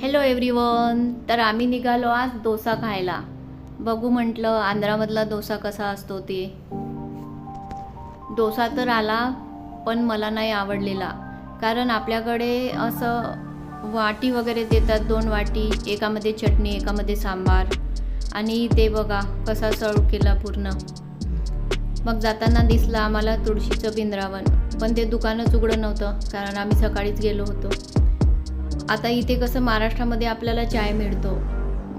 Hello everyone. तर आम्ही निघालो आज डोसा खायला. बघू म्हटलं आंध्रामधला डोसा कसा असतो ते. डोसा तर आला पण मला नाही आवडलेला, कारण आपल्याकडे असं वाटी वगैरे देतात, 2 वाटी, एकामध्ये चटणी एकामध्ये सांबार, आणि ते बघा कसा सर्व केला पूर्ण. मग जाताना दिसलं आम्हाला तुळशीचं बिंद्रावन, पण ते दुकानच उघडं नव्हतं कारण आम्ही सकाळीच गेलो होतो. आता इथे कसं महाराष्ट्रामध्ये आपल्याला चाय मिळतो.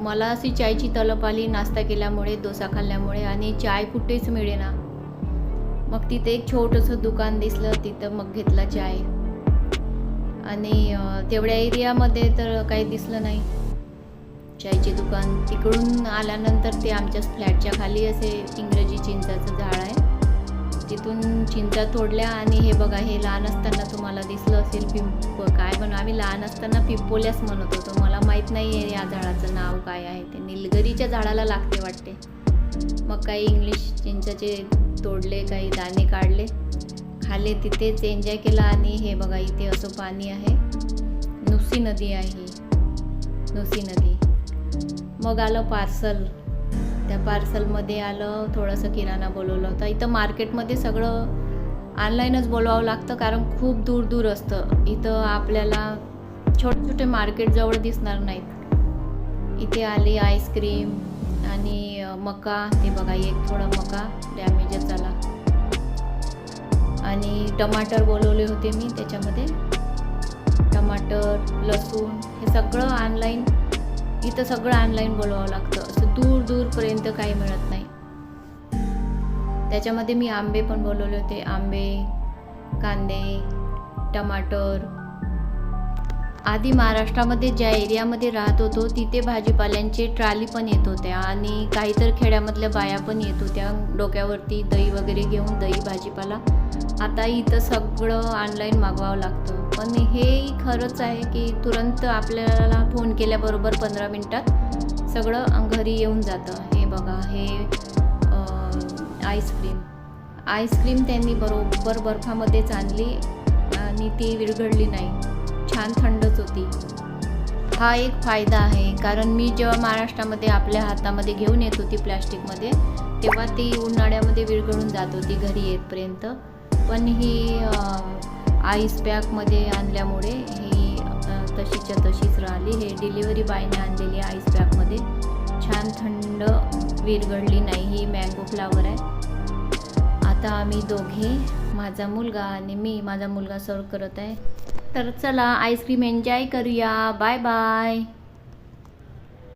मला अशी चायची तलप आली नाश्ता केल्यामुळे, डोसा खाल्ल्यामुळे, आणि चाय कुठेच मिळेना. मग तिथे एक छोटंसं दुकान दिसलं, तिथं मग घेतला चाय. आणि तेवढ्या एरियामध्ये तर काही दिसलं नाही चायचे दुकान. तिकडून आल्यानंतर ते आमच्या फ्लॅटच्या खाली असे इंग्रजी चिंचाचं झाड आहे, तिथून चिंचा तोडल्या. आणि हे बघा, हे लहान असताना तुम्हाला दिसलं असेल काय म्हणून, आम्ही लहान असताना पिंपोल्यास म्हणत होतो. मला माहीत नाही आहे या झाडाचं नाव काय आहे. ते निलगिरीच्या झाडाला लागते वाटते. मग काही इंग्लिश चिंचाचे तोडले, काही दाणे काढले, खाल्ले, तिथेच एन्जॉय केला. आणि हे बघा इथे असं पाणी आहे, नुसी नदी आहे, नुसी नदी. मग आलं पार्सल. त्या पार्सलमध्ये आलं थोडंसं किराणा बोलवलं होता. इथं मार्केटमध्ये सगळं ऑनलाईनच बोलवावं लागतं, कारण खूप दूर दूर असतं. इथं आपल्याला छोटे छोटे मार्केट जवळ दिसणार नाहीत. इथे आली आईस्क्रीम आणि मका. ते बघा एक थोडा मका डॅमेजच झाला. आणि टमाटर बोलवले होते मी, त्याच्यामध्ये टमाटर, लसूण, हे सगळं ऑनलाईन. इथं सगळं ऑनलाईन बोलवावं लागतं. असं दूर दूरपर्यंत काही मिळत नाही. त्याच्यामध्ये मी आंबे पण बोलवले होते, आंबे, कांदे, टमाटर. आधी महाराष्ट्रामध्ये ज्या एरियामध्ये राहत होतो तिथे भाजीपाल्यांचे ट्राली पण येत होत्या, आणि काहीतरी खेड्यामधल्या बाया पण येत होत्या डोक्यावरती दही वगैरे घेऊन, दही भाजीपाला. आता इथं सगळं ऑनलाईन मागवावं लागतं. पण हे खरंच आहे की तुरंत आपल्याला फोन केल्याबरोबर 15 मिनटात सगळं घरी येऊन जातं. हे बघा, हे आईस्क्रीम त्यांनी बरोबर बर्फामध्येच आणली आणि ती विरघळली नाही, छान थंडच होती. हा एक फायदा आहे, कारण मी जेव्हा महाराष्ट्रामध्ये आपल्या हातामध्ये घेऊन येत होती प्लॅस्टिकमध्ये, तेव्हा ती उन्हाळ्यामध्ये विरघळून जात होती घरी येतपर्यंत. पण ही आईस पॅकमध्ये आणल्यामुळे ही तशीच्या तशीच राहिली. हे डिलिव्हरी बॉयने आणलेली आईस पॅकमध्ये, छान थंड, विरघळली नाही. ही मँगो फ्लावर आहे. आता आम्ही दोघे, माझा मुलगा आणि मी, माझा मुलगा सर्व करत आहे. तर चला आईस्क्रीम एन्जॉय करूया. Bye bye.